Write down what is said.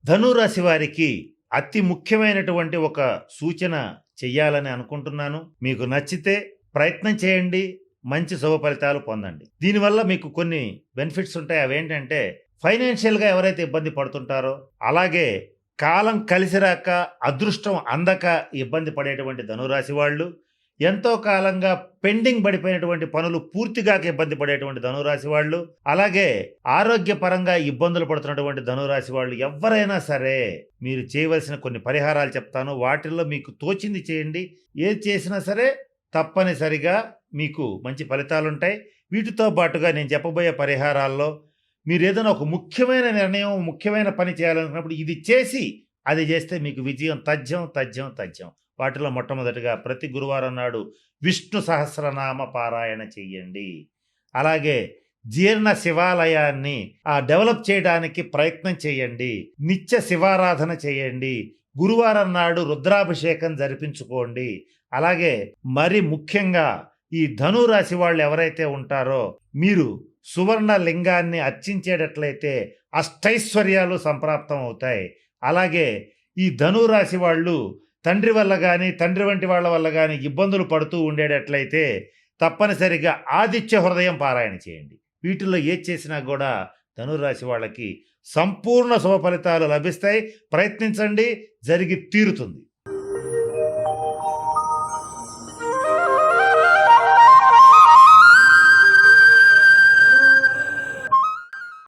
ధనురాశి వారికి అతి ముఖ్యమైనటువంటి ఒక సూచన చెయ్యాలని అనుకుంటున్నాను. మీకు నచ్చితే ప్రయత్నం చేయండి. మంచి శుభ ఫలితాలు పొందండి. దీనివల్ల మీకు కొన్ని బెనిఫిట్స్ ఉంటాయి. అవేంటంటే ఫైనాన్షియల్గా ఎవరైతే ఇబ్బంది పడుతుంటారో, అలాగే కాలం కలిసిరాక అదృష్టం అందక ఇబ్బంది పడేటువంటి ధనురాశి వాళ్ళు, ఎంతో కాలంగా పెండింగ్ పడిపోయినటువంటి పనులు పూర్తిగా ఇబ్బంది పడేటువంటి ధనురాశి వాళ్ళు, అలాగే ఆరోగ్యపరంగా ఇబ్బందులు పడుతున్నటువంటి ధనురాశి వాళ్ళు ఎవరైనా సరే మీరు చేయవలసిన కొన్ని పరిహారాలు చెప్తాను. వాటిల్లో మీకు తోచింది చేయండి. ఏది చేసినా సరే తప్పనిసరిగా మీకు మంచి ఫలితాలు ఉంటాయి. వీటితో పాటుగా నేను చెప్పబోయే పరిహారాల్లో మీరు ఏదైనా ఒక ముఖ్యమైన నిర్ణయం, ముఖ్యమైన పని చేయాలనుకున్నప్పుడు ఇది చేసి అది చేస్తే మీకు విజయం తథ్యం తథ్యం తథ్యం. వాటిలో మొట్టమొదటిగా ప్రతి గురువారం నాడు విష్ణు సహస్రనామ పారాయణ చెయ్యండి. అలాగే జీర్ణ శివాలయాన్ని డెవలప్ చేయడానికి ప్రయత్నం చేయండి. నిత్య శివారాధన చేయండి. గురువారం నాడు రుద్రాభిషేకం జరిపించుకోండి. అలాగే మరి ముఖ్యంగా ఈ ధనురాశి వాళ్ళు ఎవరైతే ఉంటారో మీరు సువర్ణ లింగాన్ని అర్చించేటట్లయితే అష్టైశ్వర్యాలు సంప్రాప్తం అవుతాయి. అలాగే ఈ ధనురాశి వాళ్ళు తండ్రి వల్ల కానీ, తండ్రి వంటి వాళ్ళ వల్ల కానీ ఇబ్బందులు పడుతూ ఉండేటట్లయితే తప్పనిసరిగా ఆదిత్య హృదయం పారాయణ చేయండి. వీటిల్లో ఏది చేసినా కూడా ధనురాశి వాళ్ళకి సంపూర్ణ శుభ ఫలితాలు లభిస్తాయి. ప్రయత్నించండి, జరిగి తీరుతుంది.